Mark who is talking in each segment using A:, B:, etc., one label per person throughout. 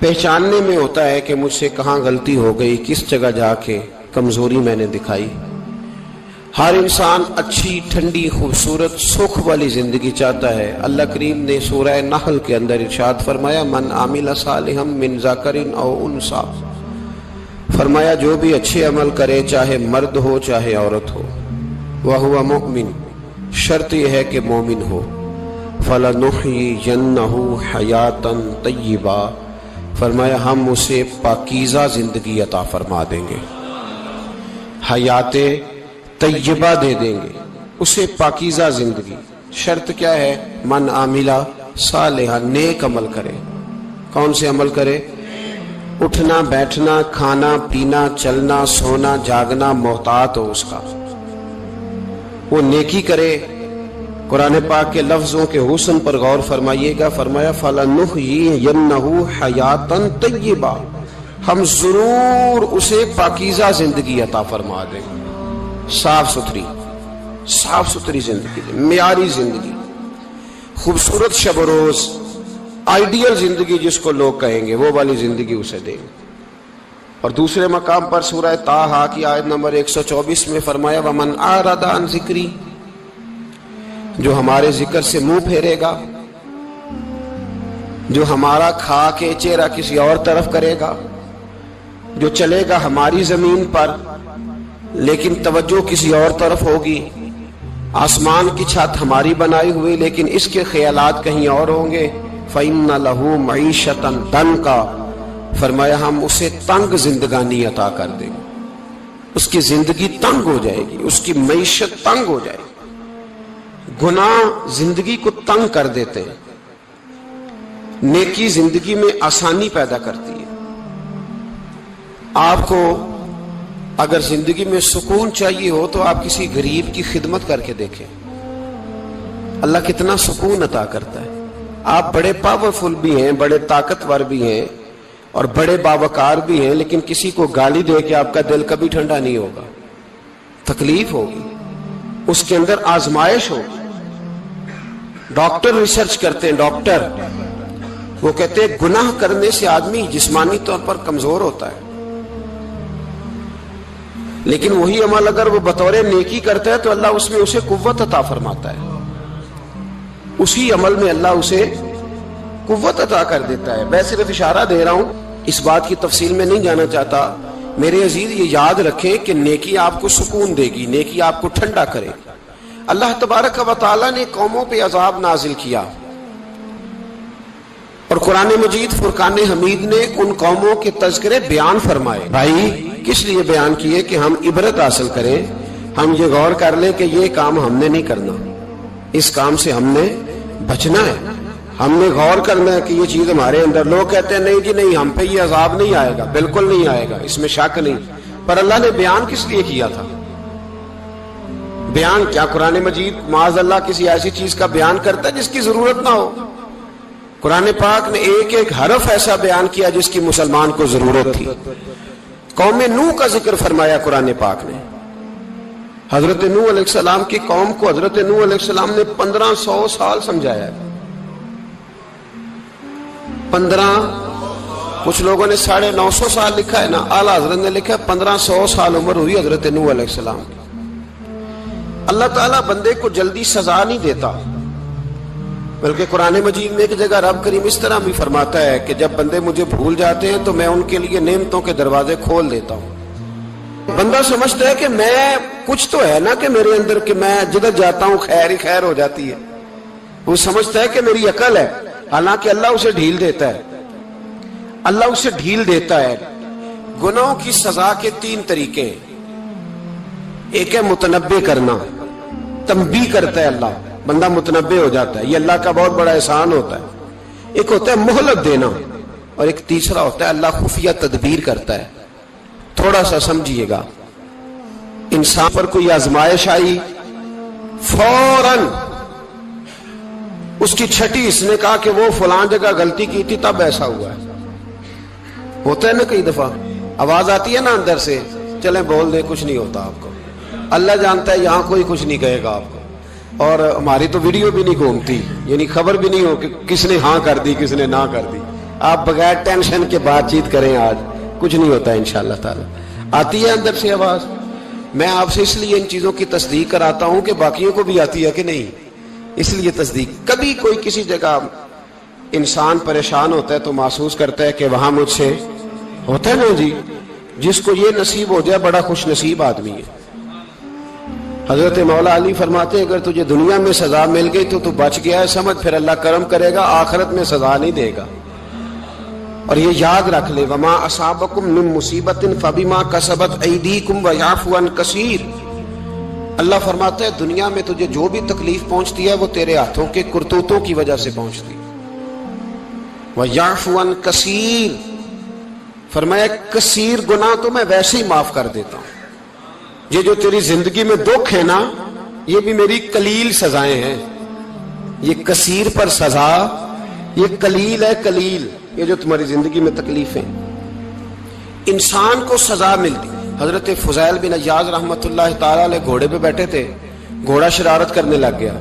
A: پہچاننے میں ہوتا ہے کہ مجھ سے کہاں غلطی ہو گئی، کس جگہ جا کے کمزوری میں نے دکھائی۔ ہر انسان اچھی، ٹھنڈی، خوبصورت، سکھ والی زندگی چاہتا ہے۔ اللہ کریم نے سورہ نحل کے اندر ارشاد فرمایا من عامل صالحا من ذکر او انثی، فرمایا جو بھی اچھے عمل کرے، چاہے مرد ہو چاہے عورت ہو، وہو مؤمن، شرط یہ ہے کہ مومن ہو، فَلَنُحْيِيَنَّهُ حَيَاةً طَيِّبَةً، فرمایا ہم اسے پاکیزہ زندگی عطا فرما دیں گے، حیات طیبہ دے دیں گے اسے، پاکیزہ زندگی۔ شرط کیا ہے؟ من عاملہ صالحا، نیک عمل کرے۔ کون سے عمل کرے؟ اٹھنا بیٹھنا، کھانا پینا، چلنا سونا جاگنا محتاط ہو اس کا، وہ نیکی کرے۔ قرآن پاک کے لفظوں کے حسن پر غور فرمائیے گا، فرمایا فَلَنُحْيِيَنَّهُ حَيَاةً طَيِّبَةً، ہم ضرور اسے پاکیزہ زندگی عطا فرما دیں گے، صاف ستھری زندگی، معیاری زندگی، خوبصورت شب و روز، آئیڈیل زندگی جس کو لوگ کہیں گے، وہ والی زندگی اسے دیں گے۔ اور دوسرے مقام پر سورہ طٰہٰ کی آیت نمبر 124 میں فرمایا وَمَنْ أَعْرَضَ عَنْ ذِكْرِی، جو ہمارے ذکر سے منہ پھیرے گا، جو ہمارا کھا کے چہرہ کسی اور طرف کرے گا، جو چلے گا ہماری زمین پر لیکن توجہ کسی اور طرف ہوگی، آسمان کی چھت ہماری بنائی ہوئی لیکن اس کے خیالات کہیں اور ہوں گے، فَإِنَّ لَهُ مَعِيشَةً ضَنْكًا، فرمایا ہم اسے تنگ زندگانی عطا کر دیں گے، اس کی زندگی تنگ ہو جائے گی، اس کی معیشت تنگ ہو جائے گی۔ گناہ زندگی کو تنگ کر دیتے ہیں، نیکی زندگی میں آسانی پیدا کرتی ہے۔ آپ کو اگر زندگی میں سکون چاہیے ہو تو آپ کسی غریب کی خدمت کر کے دیکھیں، اللہ کتنا سکون عطا کرتا ہے۔ آپ بڑے پاورفل بھی ہیں، بڑے طاقتور بھی ہیں اور بڑے باوقار بھی ہیں، لیکن کسی کو گالی دے کے آپ کا دل کبھی ٹھنڈا نہیں ہوگا، تکلیف ہوگی، اس کے اندر آزمائش ہوگی۔ ڈاکٹر ریسرچ کرتے ہیں، ڈاکٹر وہ کہتے ہیں گناہ کرنے سے آدمی جسمانی طور پر کمزور ہوتا ہے، لیکن وہی عمل اگر وہ بطور نیکی کرتا ہے تو اللہ اس میں اسے قوت عطا فرماتا ہے، اسی عمل میں اللہ اسے قوت عطا کر دیتا ہے۔ میں صرف اشارہ دے رہا ہوں، اس بات کی تفصیل میں نہیں جانا چاہتا۔ میرے عزیز یہ یاد رکھیں کہ نیکی آپ کو سکون دے گی، نیکی آپ کو ٹھنڈا کرے گی۔ اللہ تبارک و تعالیٰ نے قوموں پہ عذاب نازل کیا اور قرآن مجید فرقان حمید نے ان قوموں کے تذکرے بیان فرمائے۔ بھائی کس لیے بیان کیے؟ کہ ہم عبرت حاصل کریں، ہم یہ غور کر لیں کہ یہ کام ہم نے نہیں کرنا، اس کام سے ہم نے بچنا ہے، ہم نے غور کرنا ہے کہ یہ چیز ہمارے اندر۔ لوگ کہتے ہیں نہیں جی نہیں، ہم پہ یہ عذاب نہیں آئے گا، بالکل نہیں آئے گا، اس میں شک نہیں۔ پر اللہ نے بیان کس لیے کیا تھا؟ بیان کیا قرآن مجید معاذ اللہ کسی ایسی چیز کا بیان کرتا ہے جس کی ضرورت نہ ہو؟ قرآن پاک نے ایک ایک حرف ایسا بیان کیا جس کی مسلمان کو ضرورت تھی۔ قوم نوح کا ذکر فرمایا قرآن پاک نے۔ حضرت نوح علیہ السلام کی قوم کو حضرت نوح علیہ السلام نے 1500 سال سمجھایا ہے۔ 15، کچھ لوگوں نے 950 سال لکھا ہے نا، اعلیٰ حضرت نے لکھا ہے 1500 سال عمر ہوئی حضرت نوح علیہ السلام کی۔ اللہ تعالیٰ بندے کو جلدی سزا نہیں دیتا، بلکہ قرآن مجید میں ایک جگہ رب کریم اس طرح بھی فرماتا ہے کہ جب بندے مجھے بھول جاتے ہیں تو میں ان کے لیے نعمتوں کے دروازے کھول دیتا ہوں۔ بندہ سمجھتا ہے کہ میں کچھ تو ہے نا کہ میرے اندر کہ میں جدھر جاتا ہوں خیر ہی خیر ہو جاتی ہے، وہ سمجھتا ہے کہ میری عقل ہے، حالانکہ اللہ اسے ڈھیل دیتا ہے، اللہ اسے ڈھیل دیتا ہے۔ گناہوں کی سزا کے 3 طریقے ہیں۔ ایک ہے متنبع کرنا، تنبیہ کرتا ہے اللہ، بندہ متنبع ہو جاتا ہے، یہ اللہ کا بہت بڑا احسان ہوتا ہے۔ ایک ہوتا ہے مہلت دینا، اور ایک تیسرا ہوتا ہے اللہ خفیہ تدبیر کرتا ہے۔ تھوڑا سا سمجھیے گا، انسان پر کوئی آزمائش آئی، فوراً اس کی چھٹی اس نے کہا کہ وہ فلاں جگہ غلطی کی تھی تب ایسا ہوا ہے۔ ہوتا ہے نا کئی دفعہ آواز آتی ہے نا اندر سے، چلیں بول دیں کچھ نہیں ہوتا آپ کو، اللہ جانتا ہے یہاں کوئی کچھ نہیں کہے گا آپ کو، اور ہماری تو ویڈیو بھی نہیں گھومتی، یعنی خبر بھی نہیں ہو کہ کس نے ہاں کر دی کس نے نہ کر دی، آپ بغیر ٹینشن کے بات چیت کریں, آج کچھ نہیں ہوتا انشاءاللہ تعالی. آتی ہے اندر سے آواز. میں آپ سے اس لیے ان چیزوں کی تصدیق کراتا ہوں کہ باقیوں کو بھی آتی ہے کہ نہیں, اس لیے تصدیق. کبھی کوئی کسی جگہ انسان پریشان ہوتا ہے تو محسوس کرتا ہے کہ وہاں مجھ سے ہوتا ہے نا جی. جس کو یہ نصیب ہو جائے بڑا خوش نصیب آدمی ہے. حضرت مولا علی فرماتے ہیں اگر تجھے دنیا میں سزا مل گئی تو بچ گیا ہے, سمجھ پھر اللہ کرم کرے گا, آخرت میں سزا نہیں دے گا. اور یہ یاد رکھ لے, وما اصابکم من مصیبت فبما کسبت ایدیکم ویعفو عن کثیر. اللہ فرماتا ہے دنیا میں تجھے جو بھی تکلیف پہنچتی ہے وہ تیرے ہاتھوں کے کرتوتوں کی وجہ سے پہنچتی. ویعفو عن کثیر, فرمایا کثیر گناہ تو میں ویسے ہی معاف کر دیتا ہوں. یہ جو تیری زندگی میں دکھ ہے نا, یہ بھی میری قلیل سزائیں ہیں. یہ کثیر پر سزا, یہ قلیل ہے قلیل. یہ جو تمہاری زندگی میں تکلیفیں, انسان کو سزا ملتی. حضرت فضیل بن عیاض رحمت اللہ تعالی علیہ گھوڑے پہ بیٹھے تھے, گھوڑا شرارت کرنے لگ گیا,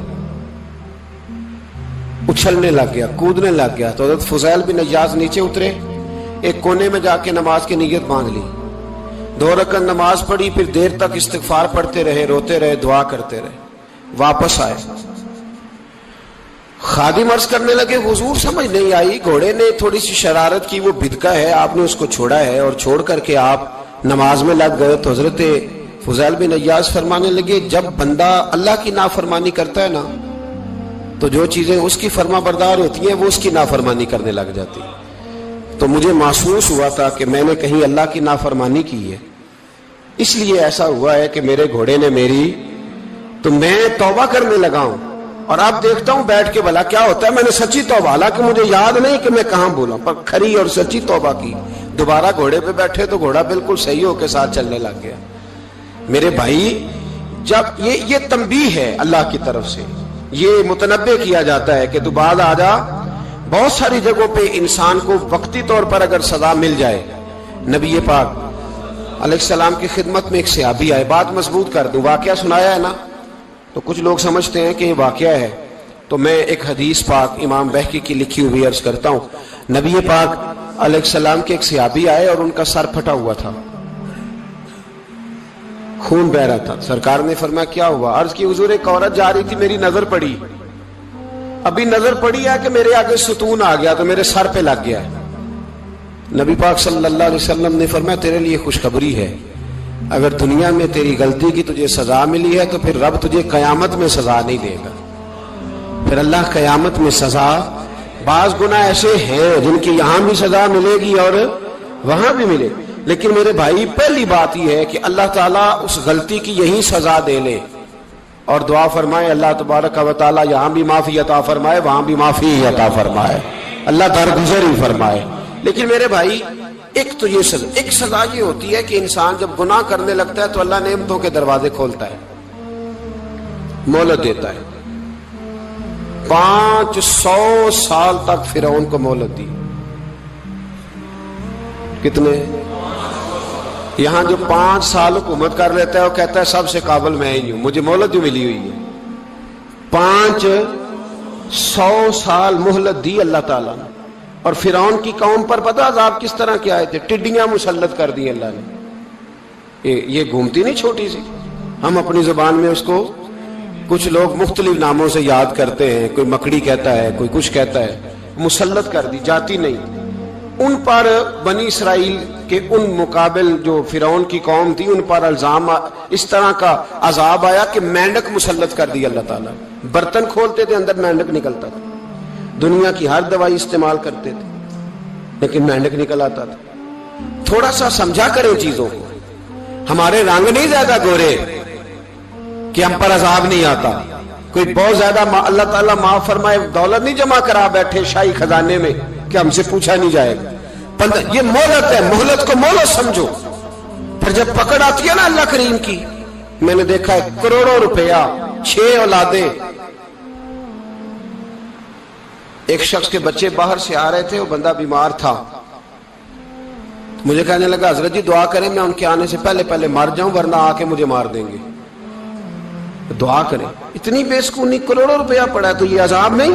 A: اچھلنے لگ گیا, کودنے لگ گیا. تو حضرت فضیل بن عیاض نیچے اترے, ایک کونے میں جا کے نماز کی نیت باندھ لی, 2 رکعت نماز پڑھی, پھر دیر تک استغفار پڑھتے رہے, روتے رہے, دعا کرتے رہے. واپس آئے, خادم عرض کرنے لگے حضور سمجھ نہیں آئی, گھوڑے نے تھوڑی سی شرارت کی, وہ بدکا ہے, آپ نے اس کو چھوڑا ہے اور چھوڑ کر کے آپ نماز میں لگ گئے. تو حضرت فضیل بن عیاض فرمانے لگے جب بندہ اللہ کی نافرمانی کرتا ہے نا تو جو چیزیں اس کی فرما بردار ہوتی ہیں وہ اس کی نافرمانی کرنے لگ جاتی. تو مجھے محسوس ہوا تھا کہ میں نے کہیں اللہ کی نافرمانی کی ہے, اس لیے ایسا ہوا ہے کہ میرے گھوڑے نے میری, تو میں توبہ کرنے لگا ہوں. اور اب دیکھتا ہوں بیٹھ کے بھلا کیا ہوتا ہے. میں نے سچی توبہ, حالانکہ مجھے یاد نہیں کہ میں کہاں بولا, پر کھری اور سچی توبہ کی. دوبارہ گھوڑے پہ بیٹھے تو گھوڑا بالکل صحیح ہو کے ساتھ چلنے لگ گیا. میرے بھائی, جب یہ تنبیہ ہے اللہ کی طرف سے, یہ متنبہ کیا جاتا ہے کہ تو بعد آ جا. بہت ساری جگہوں پہ انسان کو وقتی طور پر اگر سزا مل جائے, نبی پاک علیہ السلام کی خدمت میں ایک صحابی آئے, بات مضبوط کر دوں, واقعہ سنایا ہے نا تو کچھ لوگ سمجھتے ہیں کہ یہ واقعہ ہے, تو میں ایک حدیث پاک امام بہقی کی لکھی ہوئی عرض کرتا ہوں. نبی پاک علیہ السلام کے ایک صحابی آئے اور ان کا سر پھٹا ہوا تھا, خون بہ رہا تھا. سرکار نے فرمایا کیا ہوا؟ عرض کی حضور ایک عورت جا رہی تھی, میری نظر پڑی, ابھی نظر پڑی ہے کہ میرے آگے ستون آ گیا تو میرے سر پہ لگ گیا. نبی پاک صلی اللہ علیہ وسلم نے فرمایا تیرے لیے خوشخبری ہے, اگر دنیا میں تیری غلطی کی تجھے سزا ملی ہے تو پھر رب تجھے قیامت میں سزا نہیں دے گا. پھر اللہ قیامت میں سزا, بعض گناہ ایسے ہیں جن کی یہاں بھی سزا ملے گی اور وہاں بھی ملے گی, لیکن میرے بھائی پہلی بات یہ ہے کہ اللہ تعالیٰ اس غلطی کی یہی سزا دے لے, اور دعا فرمائے اللہ تبارک و تعالیٰ یہاں بھی معافی عطا فرمائے, وہاں بھی معافی عطا فرمائے, اللہ درگزر ہی فرمائے. لیکن میرے بھائی ایک تو یہ سزا, ایک سزا یہ ہوتی ہے کہ انسان جب گناہ کرنے لگتا ہے تو اللہ نعمتوں کے دروازے کھولتا ہے, مہلت دیتا ہے. 500 سال تک فرعون کو مہلت دی. کتنے؟ یہاں جو 5 سال حکومت کر لیتا ہے وہ کہتا ہے سب سے قابل میں ہی ہوں, مجھے مہلت جو ملی ہوئی ہے. 500 سال مہلت دی اللہ تعالیٰ نے. اور فرعون کی قوم پر پتہ عذاب کس طرح کے آئے تھے؟ ٹڈیاں مسلط کر دی اللہ نے. یہ گھومتی نہیں چھوٹی سی, ہم اپنی زبان میں اس کو کچھ لوگ مختلف ناموں سے یاد کرتے ہیں, کوئی مکڑی کہتا ہے, کوئی کچھ کہتا ہے. مسلط کر دی, جاتی نہیں. ان پر بنی اسرائیل کے ان مقابل جو فرعون کی قوم تھی ان پر الزام اس طرح کا عذاب آیا کہ مینڈک مسلط کر دی اللہ تعالیٰ. برتن کھولتے تھے اندر مینڈک نکلتا تھا, دنیا کی ہر دوائی استعمال کرتے تھے لیکن مینڈک نکل آتا تھا. تھوڑا سا سمجھا کریں چیزوں کو. ہمارے رنگ نہیں زیادہ گورے کہ ہم پر عذاب نہیں آتا. کوئی بہت زیادہ اللہ تعالیٰ معاف فرمائے دولت نہیں جمع کرا بیٹھے شاہی خزانے میں کہ ہم سے پوچھا نہیں جائے گا. یہ مہلت ہے, مہلت کو مہلت سمجھو. پھر جب پکڑ آتی ہے نا اللہ کریم کی, میں نے دیکھا ہے کروڑوں روپیہ, 6 اولادیں. ایک شخص کے بچے باہر سے آ رہے تھے, وہ بندہ بیمار تھا, مجھے کہنے لگا حضرت جی دعا کریں میں ان کے آنے سے پہلے مر جاؤں ورنہ آ کے مجھے مار دیں گے. دعا کریں. اتنی بے سکونی, کروڑوں روپیہ پڑا ہے تو یہ عذاب نہیں,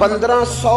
A: 1500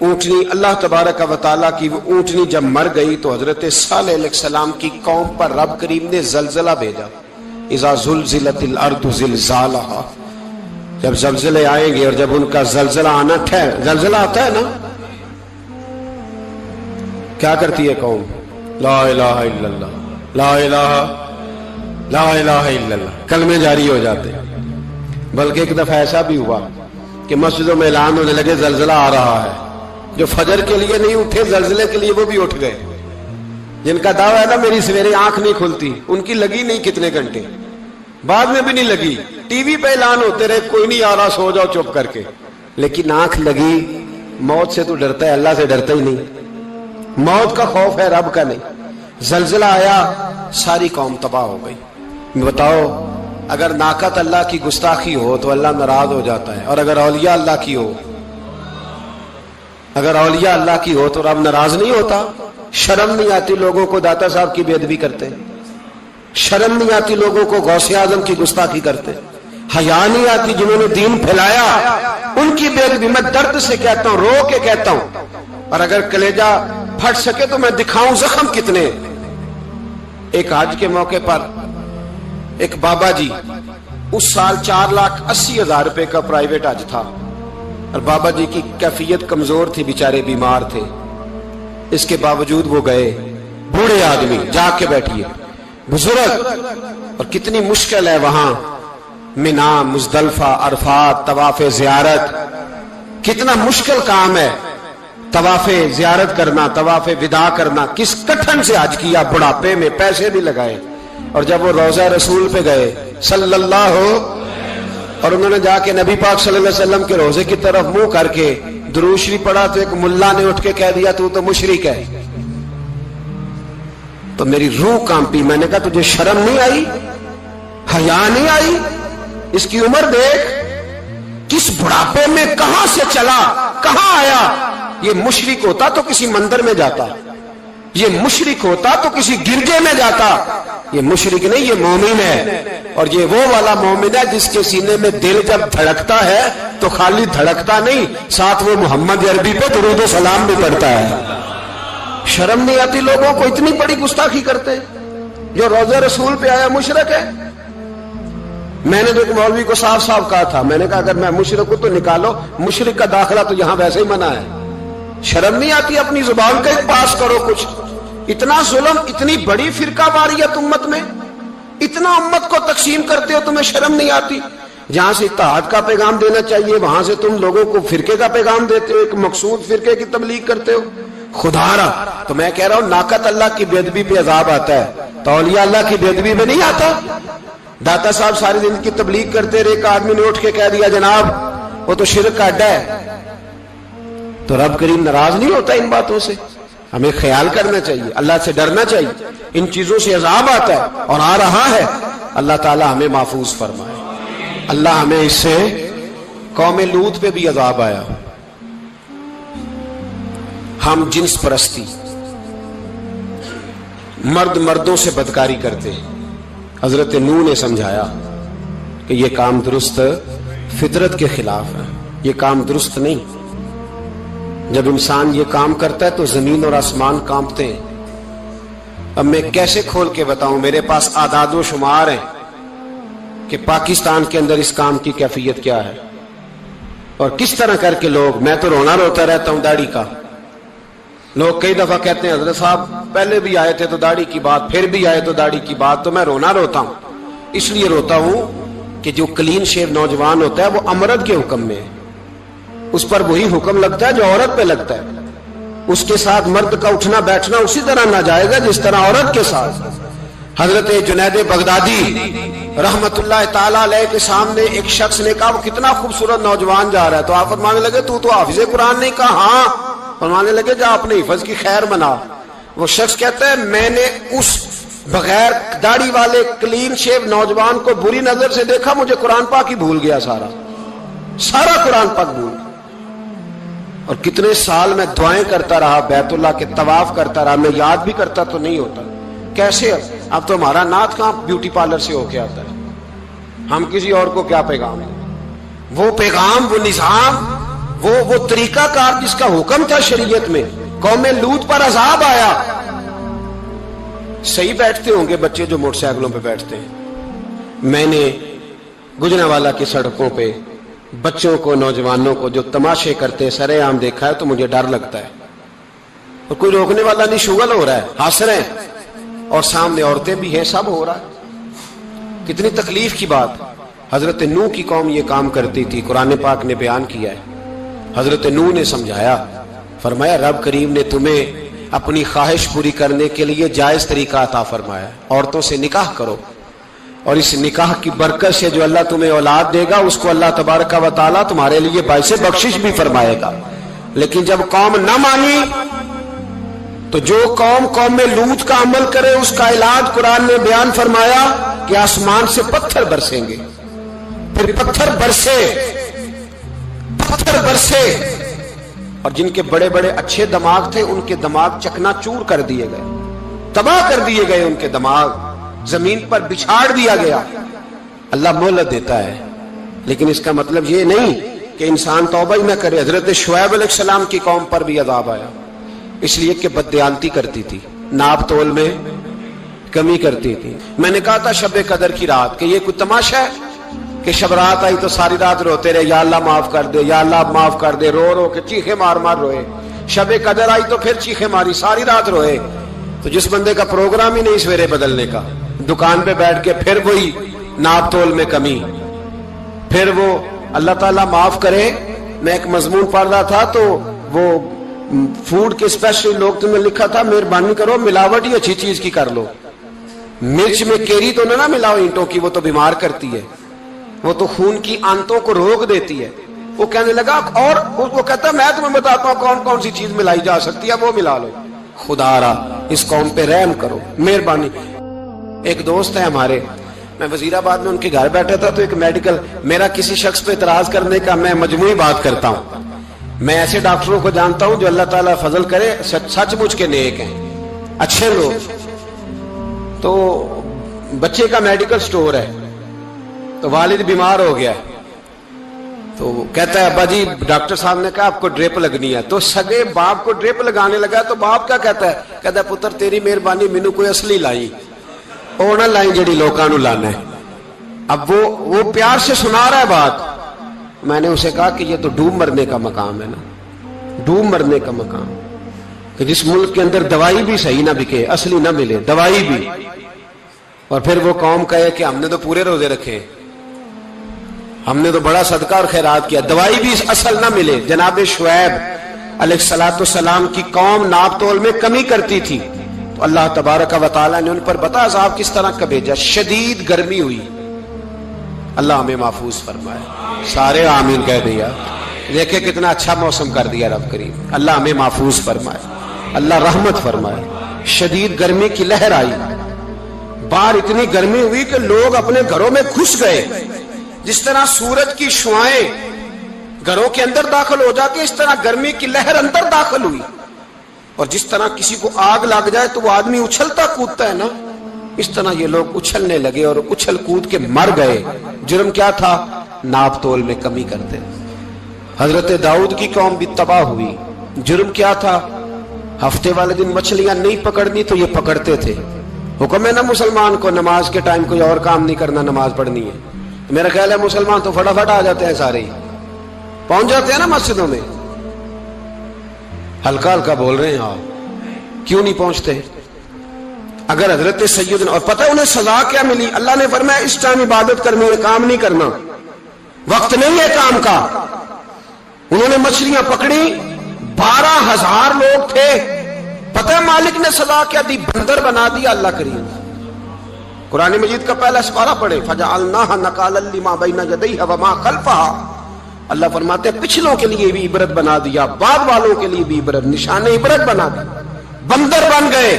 A: اونٹنی اللہ تبارک و تعالیٰ کی وہ اونٹنی جب مر گئی تو حضرت صالح علیہ السلام کی قوم پر رب کریم نے زلزلہ بھیجا. اذا زلزلت الارض زلزالہا، جب زلزلے آئیں گے اور جب ان کا زلزلہ آنا زلزلہ آتا ہے نا، کیا کرتی ہے قوم؟ لا الہ الا اللہ، لا الہ الا اللہ، کلمے جاری ہو جاتے. بلکہ ایک دفعہ ایسا بھی ہوا کہ مسجدوں میں اعلان ہونے لگے زلزلہ آ رہا ہے. جو فجر کے لیے نہیں اٹھے زلزلے کے لیے وہ بھی اٹھ گئے. جن کا دعویٰ ہے نا میری سویرے آنکھ نہیں کھلتی، ان کی لگی نہیں کتنے گھنٹے، بعد میں بھی نہیں لگی. ٹی وی پہ اعلان ہوتے رہے کوئی نہیں آ رہا، سو جاؤ چپ کر کے. لیکن آنکھ لگی. موت سے تو ڈرتا ہے، اللہ سے ڈرتا ہی نہیں. موت کا خوف ہے، رب کا نہیں. زلزلہ آیا، ساری قوم تباہ ہو گئی. بتاؤ اگر ناقت اللہ کی گستاخی ہو تو اللہ ناراض ہو جاتا ہے، اور اگر اولیاء اللہ کی ہو، اگر اولیاء اللہ کی ہو تو رب ناراض نہیں ہوتا. شرم نہیں آتی لوگوں کو داتا صاحب کی بے ادبی کرتے، شرم نہیں آتی لوگوں کو غوث اعظم کی گستاخی کرتے، حیا نہیں آتی جنہوں نے دین پھیلایا ان کی بے ادبی. میں درد سے کہتا ہوں، رو کے کہتا ہوں، اور اگر کلیجہ پھٹ سکے تو میں دکھاؤں زخم کتنے. ایک حج کے موقع پر ایک بابا جی، اس سال 4,80,000 روپے کا پرائیویٹ حج تھا، اور بابا جی کی کیفیت کمزور تھی، بیچارے بیمار تھے. اس کے باوجود وہ گئے. بوڑھے آدمی، جا کے بیٹھیے، بزرگ، اور کتنی مشکل ہے وہاں مینا، مزدلفہ، عرفات، طواف زیارت. کتنا مشکل کام ہے طواف زیارت کرنا، طواف وداع کرنا. کس کٹھن سے حج کیا، بڑھاپے میں پیسے بھی لگائے. اور جب وہ روضہ رسول پہ گئے صلی اللہ، اور انہوں نے جا کے نبی پاک صلی اللہ علیہ وسلم کے روزے کی طرف منہ کر کے درود شریف پڑھا تو ایک ملا نے اٹھ کے کہہ دیا تو مشرک ہے. تو میری روح کانپی. میں نے کہا تجھے شرم نہیں آئی، حیا نہیں آئی؟ اس کی عمر دیکھ، کس بڑھاپے میں کہاں سے چلا، کہاں آیا. یہ مشرک ہوتا تو کسی مندر میں جاتا، یہ مشرک ہوتا تو کسی گرجے میں جاتا. یہ مشرک نہیں، یہ مومن ہے. اور یہ وہ والا مومن ہے جس کے سینے میں دل جب دھڑکتا ہے تو خالی دھڑکتا نہیں، ساتھ وہ محمد عربی پہ درود و سلام بھی پڑھتا ہے. شرم نہیں آتی لوگوں کو؟ اتنی بڑی گستاخی کرتے. جو روزہ رسول پہ آیا مشرک ہے. میں نے تو ایک مولوی کو صاف صاف کہا تھا، میں نے کہا اگر میں مشرک ہوں تو نکالو، مشرک کا داخلہ تو یہاں ویسے ہی منع ہے. شرم نہیں آتی؟ اپنی زبان کا پاس کرو کچھ. اتنا ظلم، اتنی بڑی فرقہ واریت امت میں، اتنا امت کو تقسیم کرتے ہو، تمہیں شرم نہیں آتی؟ جہاں سے اتحاد کا پیغام دینا چاہیے وہاں سے تم لوگوں کو فرقے کا پیغام دیتے ہو، ایک مقصود فرقے کی تبلیغ کرتے ہو. خدا را، تو میں کہہ رہا ہوں ناقت اللہ کی بے ادبی پہ عذاب آتا ہے تو اولیاء اللہ کی بے ادبی پہ نہیں آتا. داتا صاحب ساری زندگی تبلیغ کرتے رہے، ایک آدمی نے اٹھ کے کہہ دیا جناب وہ تو شرک کا اڈا ہے، تو رب کریم ناراض نہیں ہوتا ان باتوں سے؟ ہمیں خیال کرنا چاہیے، اللہ سے ڈرنا چاہیے. ان چیزوں سے عذاب آتا ہے اور آ رہا ہے. اللہ تعالی ہمیں محفوظ فرمائے. اللہ ہمیں اس سے، قوم لوط پہ بھی عذاب آیا. ہم جنس پرستی، مرد مردوں سے بدکاری کرتے ہیں. حضرت نوح نے سمجھایا کہ یہ کام درست، فطرت کے خلاف ہے، یہ کام درست نہیں. جب انسان یہ کام کرتا ہے تو زمین اور آسمان کانپتے ہیں. اب میں کیسے کھول کے بتاؤں؟ میرے پاس اعداد و شمار ہیں کہ پاکستان کے اندر اس کام کی کیفیت کیا ہے اور کس طرح کر کے لوگ، میں تو رونا روتا رہتا ہوں داڑھی کا. لوگ کئی دفعہ کہتے ہیں حضرت صاحب پہلے بھی آئے تھے تو داڑھی کی بات، پھر بھی آئے تو داڑھی کی بات. تو میں رونا روتا ہوں، اس لیے روتا ہوں کہ جو کلین شیو نوجوان ہوتا ہے وہ امرد کے حکم میں ہے، اس پر وہی حکم لگتا ہے جو عورت پہ لگتا ہے. اس کے ساتھ مرد کا اٹھنا بیٹھنا اسی طرح ناجائز ہے جس طرح عورت کے ساتھ. حضرت جنید بغدادی رحمت اللہ تعالی علیہ کے سامنے ایک شخص نے کہا وہ کتنا خوبصورت نوجوان جا رہا ہے، تو آپ فرمانے لگے تو حافظ قرآن نہیں؟ کہا ہاں. فرمانے لگے جا اپنے حفظ کی خیر بنا. وہ شخص کہتا ہے میں نے اس بغیر داڑھی والے کلین شیو نوجوان کو بری نظر سے دیکھا، مجھے قرآن پاک ہی بھول گیا، سارا قرآن پاک بھول. اور کتنے سال میں دعائیں کرتا رہا، بیت اللہ کے طواف کرتا رہا، میں یاد بھی کرتا تو نہیں ہوتا. کیسے؟ اب تو ہمارا نعت کہاں بیوٹی پارلر سے ہو کے آتا ہے. ہم کسی اور کو کیا پیغام ہے؟ وہ پیغام، وہ نظام وہ طریقہ کار جس کا حکم تھا شریعت میں. قوم لوط پر عذاب آیا. صحیح بیٹھتے ہوں گے بچے جو موٹر سائیکلوں پہ بیٹھتے ہیں. میں نے گجرانوالہ کی سڑکوں پہ بچوں کو نوجوانوں کو جو تماشے کرتے سرے عام دیکھا ہے تو مجھے ڈر لگتا ہے. اور کوئی روکنے والا نہیں, شغل ہو رہا ہے, ہنس رہے ہیں اور سامنے عورتیں بھی ہیں, سب ہو رہا ہے. کتنی تکلیف کی بات. حضرت نوح کی قوم یہ کام کرتی تھی, قرآن پاک نے بیان کیا ہے. حضرت نوح نے سمجھایا, فرمایا رب کریم نے تمہیں اپنی خواہش پوری کرنے کے لیے جائز طریقہ عطا فرمایا, عورتوں سے نکاح کرو, اور اس نکاح کی برکت سے جو اللہ تمہیں اولاد دے گا اس کو اللہ تبارک و تعالیٰ تمہارے لیے باعث بخشش بھی فرمائے گا. لیکن جب قوم نہ مانی تو جو قوم میں لوط کا عمل کرے اس کا علاج قرآن نے بیان فرمایا کہ آسمان سے پتھر برسیں گے. پھر پتھر برسے اور جن کے بڑے بڑے اچھے دماغ تھے ان کے دماغ چکنا چور کر دیے گئے, تباہ کر دیے گئے, ان کے دماغ زمین پر بچھاڑ دیا گیا. اللہ مہلت دیتا ہے لیکن اس کا مطلب یہ نہیں کہ انسان توبہ ہی نہ کرے. حضرت شعیب علیہ السلام کی قوم پر بھی عذاب آیا, اس لیے کہ بددیانتی کرتی تھی, ناپ تول میں کمی کرتی تھی. میں نے کہا تھا شب قدر کی رات کہ یہ کوئی تماشا ہے کہ شب رات آئی تو ساری رات روتے رہے, یا اللہ معاف کر دے, یا اللہ معاف کر دے, رو رو کے چیخے مار مار روئے. شب قدر آئی تو پھر چیخے ماری, ساری رات روئے. تو جس بندے کا پروگرام ہی نہیں سویرے بدلنے کا, دکان پہ بیٹھ کے پھر وہی ناپ تول میں کمی, پھر وہ اللہ تعالیٰ معاف کرے. میں ایک مضمون پڑھ رہا تھا تو وہ فوڈ کے اسپیشل لوگ تمہیں لکھا تھا مہربانی کرو ملاوٹ ہی اچھی چیز کی کر لو, مرچ میں کیری تو نہ ملاؤ اینٹوں کی, وہ تو بیمار کرتی ہے, وہ تو خون کی آنتوں کو روک دیتی ہے. وہ کہنے لگا, اور وہ کہتا میں تمہیں بتاتا ہوں کون کون سی چیز ملائی جا سکتی ہے, وہ ملا لو. خدا را اس قوم پہ رحم کرو, مہربانی. ایک دوست ہے ہمارے, میں وزیر آباد میں ان کے گھر بیٹھا تھا تو ایک میڈیکل, میرا کسی شخص پہ اعتراض کرنے کا میں مجموعی بات کرتا ہوں. میں ایسے ڈاکٹروں کو جانتا ہوں جو اللہ تعالیٰ فضل کرے سچ مچ کے نیک ہیں, اچھے لوگ. تو بچے کا میڈیکل سٹور ہے, تو والد بیمار ہو گیا, تو کہتا ہے ابا جی ڈاکٹر صاحب نے کہا آپ کو ڈرپ لگنی ہے. تو سگے باپ کو ڈرپ لگانے لگا تو باپ کیا کہتا ہے پتر تیری مہربانی مینوں کوئی اصلی لائی, وہ نہ لائی جڑی لوکاں نو لانا ہے. اب وہ پیار سے سنا رہا ہے بات. میں نے اسے کہا کہ یہ تو ڈوب مرنے کا مقام ہے نا, ڈوب مرنے کا مقام, کہ جس ملک کے اندر دوائی بھی صحیح نہ بکے, اصلی نہ ملے دوائی بھی, اور پھر وہ قوم کہے کہ ہم نے تو پورے روزے رکھے, ہم نے تو بڑا صدقہ اور خیرات کیا, دوائی بھی اصل نہ ملے. جناب شعیب علیہ السلام کی قوم ناپ تول میں کمی کرتی تھی تو اللہ تبارک و تعالیٰ نے ان پر بتا عذاب کس طرح کا بھیجا. شدید گرمی ہوئی, اللہ ہمیں محفوظ فرمائے. سارے آمین کہہ دیا. دیکھیں کتنا اچھا موسم کر دیا رب کریم, اللہ ہمیں محفوظ فرمائے, اللہ رحمت فرمائے. شدید گرمی کی لہر آئی, باہر اتنی گرمی ہوئی کہ لوگ اپنے گھروں میں گھس گئے. جس طرح سورج کی شعائیں گھروں کے اندر داخل ہو جاتی, اس طرح گرمی کی لہر اندر داخل ہوئی. اور جس طرح کسی کو آگ لگ جائے تو وہ آدمی اچھلتا کودتا ہے نا, اس طرح یہ لوگ اچھلنے لگے اور اچھل کود کے مر گئے. جرم کیا تھا؟ ناپ تول میں کمی کرتے. حضرت داؤد کی قوم بھی تباہ ہوئی. جرم کیا تھا؟ ہفتے والے دن مچھلیاں نہیں پکڑنی تو یہ پکڑتے تھے. حکم ہے نا مسلمان کو نماز کے ٹائم کوئی اور کام نہیں کرنا, نماز پڑھنی ہے. میرا خیال ہے مسلمان تو فٹافٹ آ جاتے ہیں, سارے ہی پہنچ جاتے ہیں نا مسجدوں میں. ہلکا ہلکا بول رہے ہیں آپ, کیوں نہیں پہنچتے؟ اگر حضرت سیدنا, اور پتہ انہیں سزا کیا ملی؟ اللہ نے فرمایا اس ٹائم عبادت کرنی ہے, کام نہیں کرنا, وقت نہیں ہے کام کا. انہوں نے مچھلیاں پکڑی, 12,000 لوگ تھے. پتہ ہے مالک نے سزا کیا دی؟ بندر بنا دیا اللہ کریم. قرآن مجید کا پہلا سپارہ پڑھے, فَجَعَلْنَاهَا نَكَالًا لِمَا بَيْنَ يَدَيْهَا وَمَا خَلْفَهَا. اللہ فرماتے ہیں پچھلوں کے لیے بھی عبرت بنا دیا, بعد والوں کے لیے بھی عبرت, نشان عبرت بنا دیا. بندر بن گئے,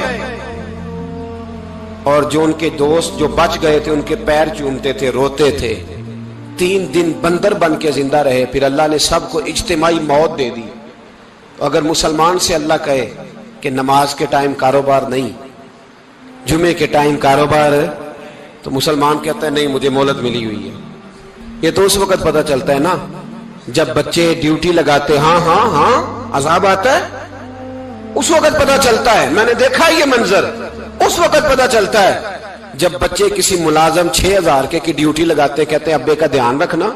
A: اور جو ان کے دوست جو بچ گئے تھے ان کے پیر چومتے تھے, روتے تھے. 3 دن بندر بن کے زندہ رہے. پھر اللہ نے سب کو اجتماعی موت دے دی. اگر مسلمان سے اللہ کہے کہ نماز کے ٹائم کاروبار نہیں, جمعے کے ٹائم کاروبار ہے, تو مسلمان کہتا ہے نہیں مجھے مہلت ملی ہوئی ہے. یہ تو اس وقت پتہ چلتا ہے نا جب بچے ڈیوٹی لگاتے ہاں ہاں ہاں عذاب آتا ہے، اس وقت پتا چلتا ہے، میں نے دیکھا یہ منظر، اس وقت پتا چلتا ہے جب بچے کسی ملازم 6000 کے کی ڈیوٹی لگاتے، کہتے ہیں ابے کا دھیان رکھنا،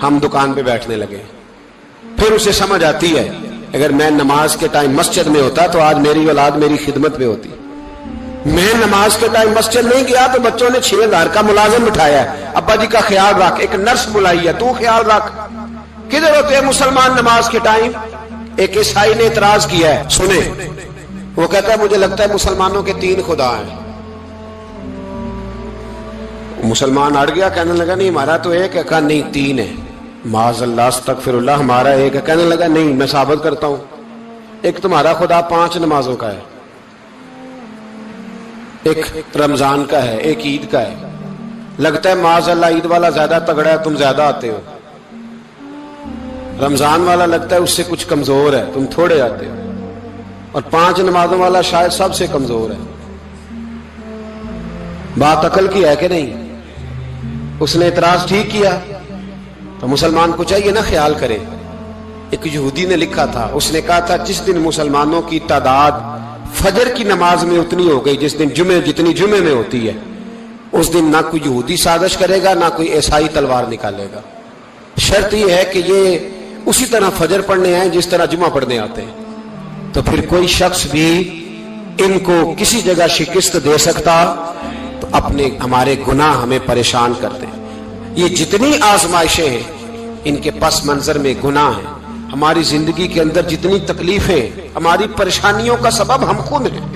A: ہم دکان پہ بیٹھنے لگے. پھر اسے سمجھ آتی ہے اگر میں نماز کے ٹائم مسجد میں ہوتا تو آج میری اولاد میری خدمت میں ہوتی. میں نماز کے ٹائم مسجد نہیں گیا تو بچوں نے 6000 کا ملازم بٹھایا ہے، ابا جی کا خیال رکھ، ایک نرس بلائی ہے، تو خیال رکھ. کدھر ہوتے ہیں مسلمان نماز کے ٹائم؟ ایک عیسائی نے اعتراض کیا ہے، سنیں، وہ کہتا ہے مجھے لگتا ہے مسلمانوں کے 3 خدا ہیں. مسلمان اڑ گیا، کہنے لگا نہیں ہمارا تو ایک ہے. کہا نہیں 3 ہے. معاذ اللہ استغفر اللہ، ہمارا ایک ہے. کہنے لگا نہیں میں ثابت کرتا ہوں، ایک تمہارا خدا 5 نمازوں کا ہے، ایک رمضان کا ہے، ایک عید کا ہے. لگتا ہے معاذ اللہ عید والا زیادہ تگڑا ہے، تم زیادہ آتے ہو. رمضان والا لگتا ہے اس سے کچھ کمزور ہے، تم تھوڑے آتے ہو. اور 5 نمازوں والا شاید سب سے کمزور ہے. بات عقل کی ہے کہ نہیں؟ اس نے اعتراض ٹھیک کیا. تو مسلمان کو چاہیے نا خیال کرے. ایک یہودی نے لکھا تھا، اس نے کہا تھا جس دن مسلمانوں کی تعداد فجر کی نماز میں اتنی ہو گئی جس دن جتنی جمعے میں ہوتی ہے، اس دن نہ کوئی یہودی سازش کرے گا نہ کوئی عیسائی تلوار نکالے گا. شرط یہ ہے کہ یہ اسی طرح فجر پڑھنے آئیں جس طرح جمعہ پڑھنے آتے ہیں. تو پھر کوئی شخص بھی ان کو کسی جگہ شکست دے سکتا تو اپنے ہمارے گناہ ہمیں پریشان کرتے ہیں. یہ جتنی آزمائشیں ہیں ان کے پس منظر میں گناہ ہیں. ہماری زندگی کے اندر جتنی تکلیفیں، ہماری پریشانیوں کا سبب ہم خود ہیں.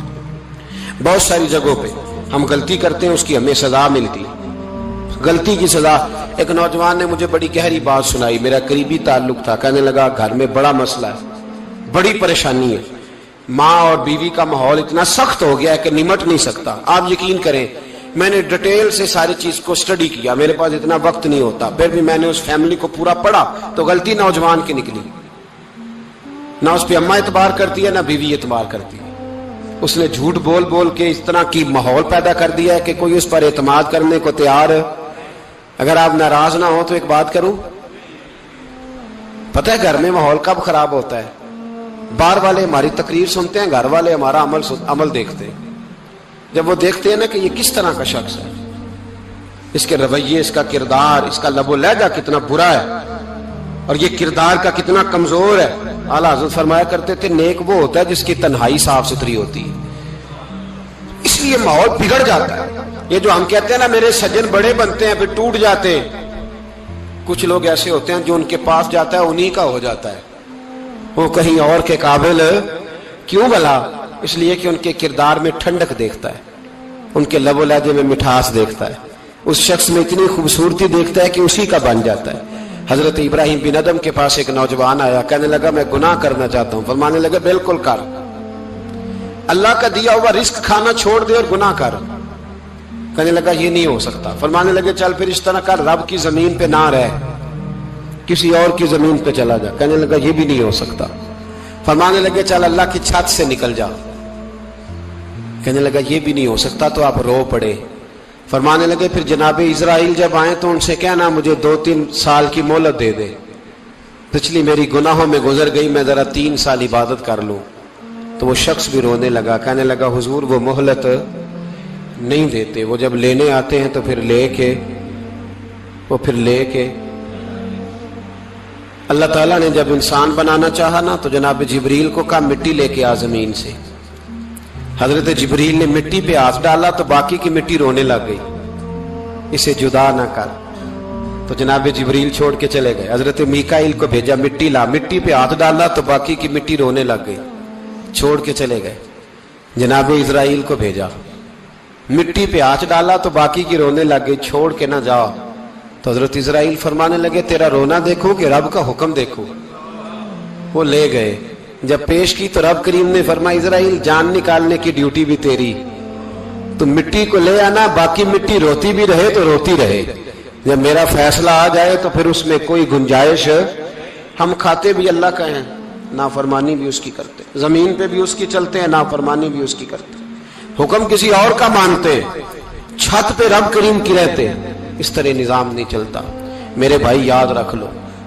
A: بہت ساری جگہوں پہ ہم غلطی کرتے ہیں، اس کی ہمیں سزا ملتی، غلطی کی سزا. ایک نوجوان نے مجھے بڑی گہری بات سنائی، میرا قریبی تعلق تھا. کہنے لگا گھر میں بڑا مسئلہ ہے، بڑی پریشانی ہے، ماں اور بیوی کا ماحول اتنا سخت ہو گیا ہے کہ نمٹ نہیں سکتا. آپ یقین کریں میں نے ڈیٹیل سے ساری چیز کو سٹڈی کیا، میرے پاس اتنا وقت نہیں ہوتا، پھر بھی میں نے اس فیملی کو پورا پڑھا تو غلطی نوجوان کی نکلی. نہ اس پہ اماں اعتبار کرتی ہے نہ بیوی اعتبار کرتی ہے. اس نے جھوٹ بول بول کے اس طرح کی ماحول پیدا کر دیا ہے کہ کوئی اس پر اعتماد کرنے کو تیار ہے. اگر آپ ناراض نہ ہو تو ایک بات کروں، پتہ ہے گھر میں ماحول کب خراب ہوتا ہے؟ باہر والے ہماری تقریر سنتے ہیں، گھر والے ہمارا عمل دیکھتے ہیں. جب وہ دیکھتے ہیں نا کہ یہ کس طرح کا شخص ہے، اس کے رویے، اس کا کردار، اس کا لب و لہجہ کتنا برا ہے اور یہ کردار کا کتنا کمزور ہے. اعلیٰ حضرت فرمایا کرتے تھے نیک وہ ہوتا ہے جس کی تنہائی صاف ستھری ہوتی ہے. اس لیے ماحول بگڑ جاتا ہے. یہ جو ہم کہتے ہیں نا میرے سجن بڑے بنتے ہیں پھر ٹوٹ جاتے ہیں، کچھ لوگ ایسے ہوتے ہیں جو ان کے پاس جاتا ہے انہی کا ہو جاتا ہے. وہ کہیں اور کے قابل کیوں بھلا؟ اس لیے کہ ان کے کردار میں ٹھنڈک دیکھتا ہے، ان کے لب و لہجے میں مٹھاس دیکھتا ہے، اس شخص میں اتنی خوبصورتی دیکھتا ہے کہ اسی کا بن جاتا ہے. حضرت ابراہیم بن ادم کے پاس ایک نوجوان آیا، کہنے لگا میں گناہ کرنا چاہتا ہوں. فرمانے لگا بالکل کر، اللہ کا دیا ہوا رزق کھانا چھوڑ دے اور گناہ کر. کہنے لگا یہ نہیں ہو سکتا. فرمانے لگے چل پھر اس طرح کر، رب کی زمین پہ نہ رہ، کسی اور کی زمین پہ چلا جا. کہنے لگا یہ بھی نہیں ہو سکتا. فرمانے لگے چل اللہ کی چھت سے نکل جا. کہنے لگا یہ بھی نہیں ہو سکتا. تو آپ رو پڑے. فرمانے لگے پھر جناب اسرائیل جب آئیں تو ان سے کہنا مجھے 2-3 سال کی مہلت دے دے، پچھلی میری گناہوں میں گزر گئی، میں ذرا 3 سال عبادت کر لوں. تو وہ شخص بھی رونے لگا، کہنے لگا حضور وہ مہلت نہیں دیتے، وہ جب لینے آتے ہیں تو پھر لے کے اللہ تعالیٰ نے جب انسان بنانا چاہا نا تو جناب جبریل کو کہا مٹی لے کے آ زمین سے. حضرت جبریل نے مٹی پہ ہاتھ ڈالا تو باقی کی مٹی رونے لگ گئی، اسے جدا نہ کر. تو جناب جبریل چھوڑ کے چلے گئے. حضرت میکائیل کو بھیجا مٹی لا، مٹی پہ ہاتھ ڈالا تو باقی کی مٹی رونے لگ گئی، چھوڑ کے چلے گئے. جناب اسرائیل کو بھیجا، مٹی پہ ہاتھ ڈالا تو باقی کی رونے لگ گئی، چھوڑ کے نہ جاؤ. تو حضرت اسرائیل فرمانے لگے تیرا رونا دیکھو کہ رب کا حکم دیکھو. وہ لے گئے، جب پیش کی تو رب کریم نے فرمایا اسرائیل جان نکالنے کی ڈیوٹی بھی تیری، تو مٹی کو لے آنا، باقی مٹی روتی بھی رہے تو روتی رہے. جب میرا فیصلہ آ جائے تو پھر اس میں کوئی گنجائش، ہم کھاتے بھی اللہ کا ہیں، نافرمانی بھی اس کی کرتے، زمین پہ بھی اس کی چلتے ہیں، نافرمانی بھی اس کی کرتے، حکم کسی اور کا مانتے، چھت پہ رب کریم کی رہتے. اس طرح نظام نہیں چلتا. میرے بھائی یاد رکھ لو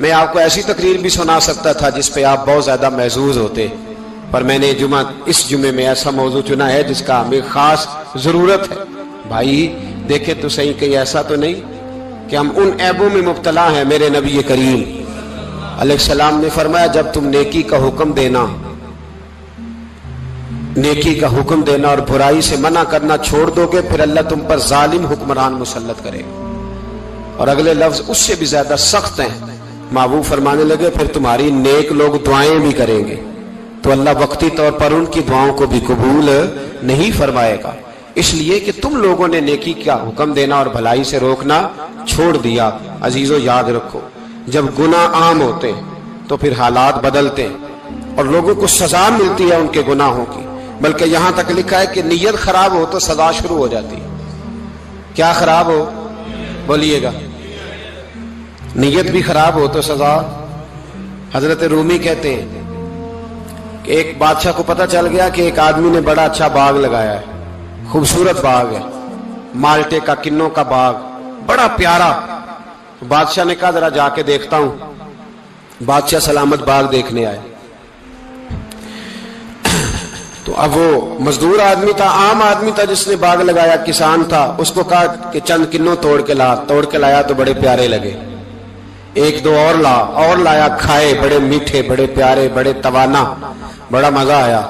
A: میں آپ کو ایسی تقریر بھی سنا سکتا تھا جس پہ آپ بہت زیادہ محظوظ ہوتے، پر میں نے اس جمعے میں ایسا موضوع چنا ہے جس کا ہمیں خاص ضرورت ہے۔ بھائی دیکھیں تو صحیح، کہیں ایسا تو نہیں کہ ہم ان عیبوں میں مبتلا ہیں۔ میرے نبی کریم علیہ السلام نے فرمایا جب تم نیکی کا حکم دینا اور برائی سے منع کرنا چھوڑ دو گے، پھر اللہ تم پر ظالم حکمران مسلط کرے گا۔ اور اگلے لفظ اس سے بھی زیادہ سخت ہیں، محبوب فرمانے لگے پھر تمہاری نیک لوگ دعائیں بھی کریں گے تو اللہ وقتی طور پر ان کی دعاؤں کو بھی قبول نہیں فرمائے گا، اس لیے کہ تم لوگوں نے نیکی کا حکم دینا اور بھلائی سے روکنا چھوڑ دیا۔ عزیزو یاد رکھو، جب گناہ عام ہوتے تو پھر حالات بدلتے اور لوگوں کو سزا ملتی ہے ان کے گناہوں کی، بلکہ یہاں تک لکھا ہے کہ نیت خراب ہو تو سزا شروع ہو جاتی ہے۔ کیا خراب ہو؟ بولیے گا۔ نیت بھی خراب ہو تو سزا۔ حضرت رومی کہتے ہیں کہ ایک بادشاہ کو پتہ چل گیا کہ ایک آدمی نے بڑا اچھا باغ لگایا ہے، خوبصورت باغ ہے، مالٹے کا، کنوں کا باغ، بڑا پیارا۔ بادشاہ نے کہا ذرا جا کے دیکھتا ہوں۔ بادشاہ سلامت باغ دیکھنے آئے تو اب وہ مزدور آدمی تھا، عام آدمی تھا جس نے باغ لگایا، کسان تھا، اس کو کہا کہ چند کنوں توڑ کے لایا تو بڑے پیارے لگے، ایک دو اور لایا، کھائے، بڑے میٹھے، بڑے پیارے، بڑے توانا، بڑا مزہ آیا۔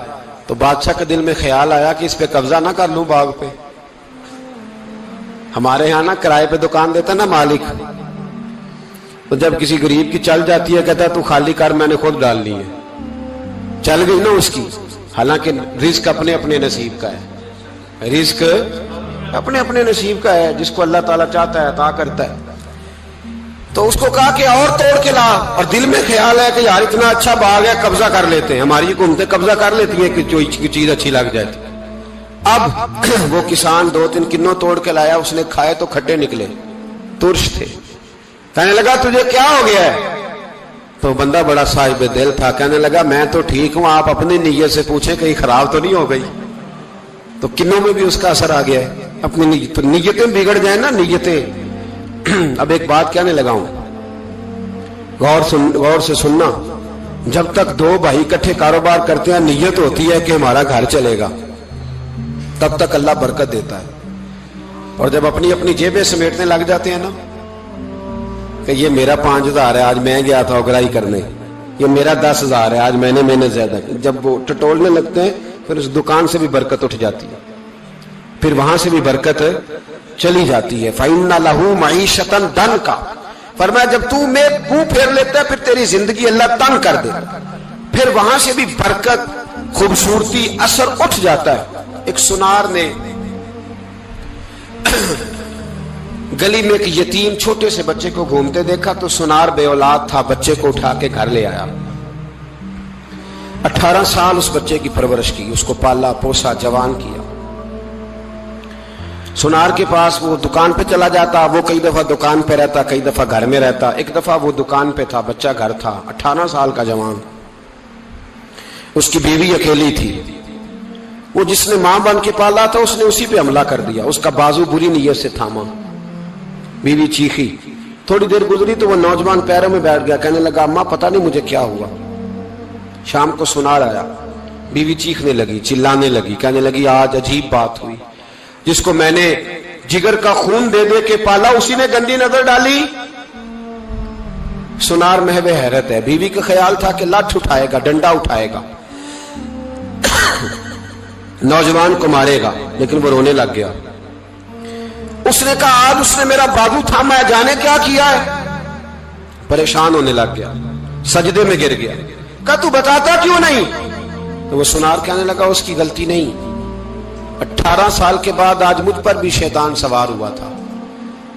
A: تو بادشاہ کے دل میں خیال آیا کہ اس پہ قبضہ نہ کر لوں باغ پہ۔ ہمارے ہاں نا کرائے پہ دکان دیتا نا مالک، تو جب کسی غریب کی چل جاتی ہے کہتا ہے تو خالی کر، میں نے خود ڈال لی ہے، چل گئی نا اس کی۔ حالانکہ رزق اپنے اپنے نصیب کا ہے، رزق اپنے اپنے نصیب کا ہے، جس کو اللہ تعالیٰ چاہتا ہے عطا کرتا ہے۔ تو اس کو کہا کہ اور توڑ کے لا، اور دل میں خیال ہے کہ یار اتنا اچھا باغ ہے، قبضہ کر لیتے ہیں۔ ہماری حکومتیں قبضہ کر لیتی ہیں کہ جو چیز اچھی لگ جائے۔ اب وہ کسان 2-3 کنوں توڑ کے لایا، اس نے کھائے تو کھٹے نکلے، ترش تھے۔ کہنے لگا تجھے کیا ہو گیا ہے؟ تو بندہ بڑا صاحب دل تھا، کہنے لگا میں تو ٹھیک ہوں، آپ اپنی نیت سے پوچھیں کہیں خراب تو نہیں ہو گئی۔ تو کنوں میں بھی اس کا اثر آ گیا ہے، اپنی نیتیں بگڑ جائیں نا، نیتیں۔ اب ایک بات کہنے لگا ہوں، غور سے سننا۔ جب تک دو بھائی اکٹھے کاروبار کرتے ہیں، نیت ہوتی ہے کہ ہمارا گھر چلے گا، تب تک اللہ برکت دیتا ہے۔ اور جب اپنی اپنی جیبیں سمیٹنے لگ جاتے ہیں نا کہ یہ میرا 5000 ہے، آج میں گیا تھا اگرائی کرنے، یہ میرا 10,000 ہے، آج میں نے محنت زیادہ کی، جب وہ ٹٹولنے لگتے ہیں پھر اس دکان سے بھی برکت اٹھ جاتی ہے، پھر وہاں سے بھی برکت چلی جاتی ہے۔ فَإِنَّ لَهُ مَعِيشَةً ضَنْكَ، فرمایا جب تو میں منہ پھیر لیتا ہے پھر تیری زندگی اللہ تنگ کر دے، پھر وہاں سے بھی برکت، خوبصورتی، اثر اٹھ جاتا ہے۔ ایک سنار نے گلی میں ایک یتیم چھوٹے سے بچے کو گھومتے دیکھا تو سنار بے اولاد تھا، بچے کو اٹھا کے گھر لے آیا، 18 سال اس بچے کی پرورش کی، اس کو پالا پوسا، جوان کیا۔ سنار کے پاس وہ دکان پہ چلا جاتا، وہ کئی دفعہ دکان پہ رہتا، کئی دفعہ گھر میں رہتا۔ ایک دفعہ وہ دکان پہ تھا، بچہ گھر تھا، 18 سال کا جوان، اس کی بیوی اکیلی تھی۔ وہ جس نے ماں بن کے پالا تھا اس نے اسی پہ حملہ کر دیا، اس کا بازو بری نیت سے تھاما، بیوی چیخی۔ تھوڑی دیر گزری تو وہ نوجوان پیروں میں بیٹھ گیا، کہنے لگا اماں پتہ نہیں مجھے کیا ہوا۔ شام کو سنار آیا، بیوی چیخنے لگی، چلانے لگی، کہنے لگی آج عجیب بات ہوئی، جس کو میں نے جگر کا خون دے دے کے پالا اسی نے گندی نظر ڈالی۔ سنار محو حیرت ہے، بیوی کا خیال تھا کہ لٹھ اٹھائے گا، ڈنڈا اٹھائے گا، نوجوان کو مارے گا، لیکن وہ رونے لگ گیا۔ اس نے کہا آج اس نے میرا بازو تھاما ہے، جانے کیا کیا ہے، پریشان ہونے لگ گیا، سجدے میں گر گیا۔ کہا تو بتاتا کیوں نہیں؟ تو وہ سنار کہنے لگا اس کی غلطی نہیں، 18 سال کے بعد آج مجھ پر بھی شیطان سوار ہوا تھا۔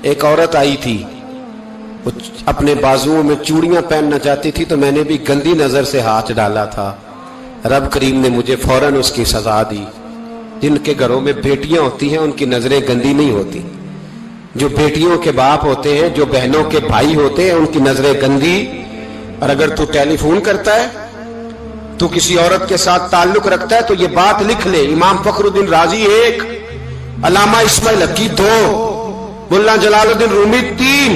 A: ایک عورت آئی تھی، وہ اپنے بازوؤں میں چوڑیاں پہننا چاہتی تھی تو میں نے بھی گندی نظر سے ہاتھ ڈالا تھا، رب کریم نے مجھے فوراً اس کی سزا دی۔ جن کے گھروں میں بیٹیاں ہوتی ہیں ان کی نظریں گندی نہیں ہوتی، جو بیٹیوں کے باپ ہوتے ہیں، جو بہنوں کے بھائی ہوتے ہیں، ان کی نظریں گندی۔ اور اگر تو ٹیلی فون کرتا ہے، تو کسی عورت کے ساتھ تعلق رکھتا ہے تو یہ بات لکھ لے، امام فخر الدین رازی 1، علامہ اسماعیل حقی 2، ملا جلال الدین رومی 3،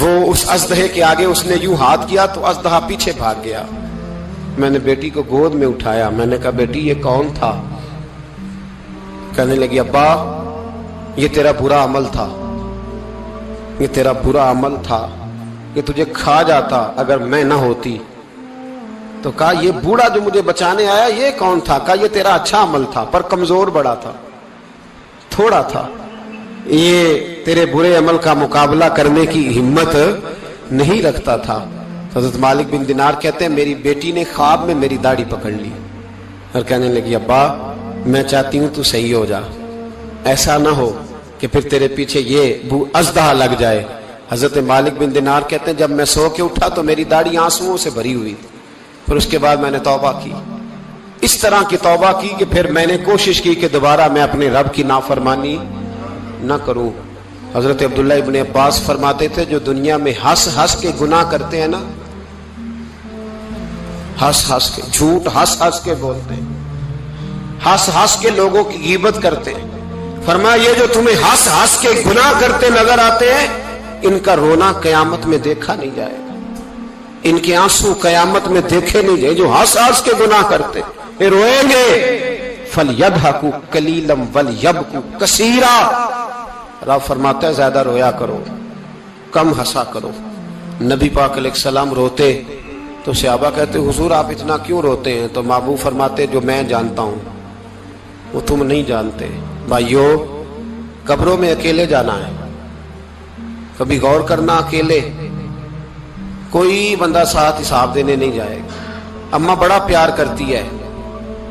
A: وہ اس اژدہے کے آگے اس نے یوں ہاتھ کیا تو اژدہا پیچھے بھاگ گیا. میں نے بیٹی کو گود میں اٹھایا, میں نے کہا بیٹی یہ کون تھا؟ کہنے لگی ابا یہ تیرا برا عمل تھا, یہ تیرا برا عمل تھا, یہ تجھے کھا جاتا اگر میں نہ ہوتی. تو کہا یہ بوڑھا جو مجھے بچانے آیا یہ کون تھا؟ کہا یہ تیرا اچھا عمل تھا پر کمزور بڑا تھا, تھوڑا تھا, یہ تیرے برے عمل کا مقابلہ کرنے کی ہمت نہیں رکھتا تھا. حضرت مالک بن دینار کہتے ہیں میری بیٹی نے خواب میں میری داڑھی پکڑ لی اور کہنے لگی ابا میں چاہتی ہوں تو صحیح ہو جا, ایسا نہ ہو کہ پھر تیرے پیچھے یہ اژدہا لگ جائے. حضرت مالک بن دینار کہتے ہیں جب میں سو کے اٹھا تو میری داڑھی آنسوؤں سے بھری ہوئی تھی. پھر اس کے بعد میں نے توبہ کی, اس طرح کی توبہ کی کہ پھر میں نے کوشش کی کہ دوبارہ میں اپنے رب کی نافرمانی نہ کروں. حضرت عبداللہ ابن عباس فرماتے تھے جو دنیا میں ہنس ہنس کے گناہ کرتے ہیں نا, ہنس ہنس کے جھوٹ ہنس ہنس کے بولتے ہیں, ہنس ہنس کے لوگوں کی غیبت کرتے ہیں, فرمایا یہ جو تمہیں ہنس ہنس کے گناہ کرتے نظر آتے ہیں ان کا رونا قیامت میں دیکھا نہیں جائے گا, ان کے آنسو قیامت میں دیکھے نہیں جائے. جو ہنس ہنس کے گناہ کرتے یہ روئیں گے. فَلْيَضْحَكُوا قَلِيلًا وَلْيَبْكُوا كَثِيرًا. رب فرماتا ہے زیادہ رویا کرو کم ہنسا کرو. نبی پاک علیہ السلام روتے تو صحابہ کہتے حضور آپ اتنا کیوں روتے ہیں؟ تو محبوب فرماتے جو میں جانتا ہوں وہ تم نہیں جانتے. بھائیو قبروں میں اکیلے جانا ہے, کبھی غور کرنا, اکیلے کوئی بندہ ساتھ حساب دینے نہیں جائے گا. اماں بڑا پیار کرتی ہے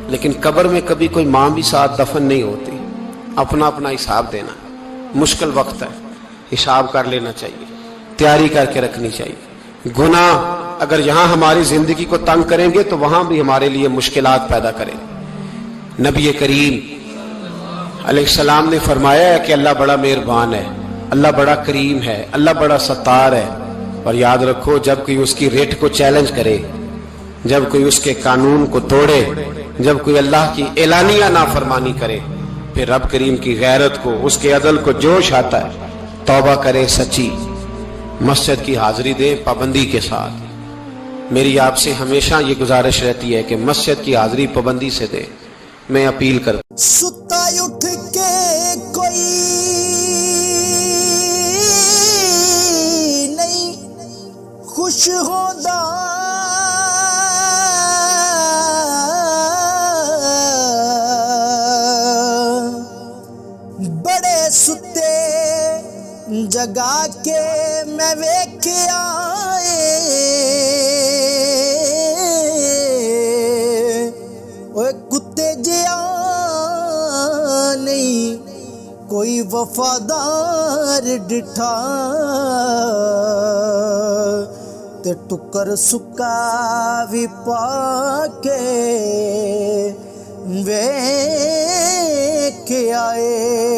A: لیکن قبر میں کبھی کوئی ماں بھی ساتھ دفن نہیں ہوتی. اپنا اپنا حساب دینا, مشکل وقت ہے, حساب کر لینا چاہیے, تیاری کر کے رکھنی چاہیے. گناہ اگر یہاں ہماری زندگی کو تنگ کریں گے تو وہاں بھی ہمارے لیے مشکلات پیدا کریں. نبی کریم علیہ السلام نے فرمایا ہے کہ اللہ بڑا مہربان ہے, اللہ بڑا کریم ہے, اللہ بڑا ستار ہے. اور یاد رکھو جب کوئی اس کی ریٹ کو چیلنج کرے, جب کوئی اس کے قانون کو توڑے, جب کوئی اللہ کی اعلانیہ نافرمانی کرے, پھر رب کریم کی غیرت کو, اس کے عدل کو جوش آتا ہے. توبہ کرے سچی, مسجد کی حاضری دے پابندی کے ساتھ. میری آپ سے ہمیشہ یہ گزارش رہتی ہے کہ مسجد کی حاضری پابندی سے دے. میں اپیل کرتا ہوں.
B: ستا اٹھ کے کوئی نہیں خوش ہوتا, بڑے ستے جگا کے میں ویکھیا کتے جیا نہیں کوئی وفادار ڈٹھا, تے ٹکر سکا بھی پا کے ویکھ آئے.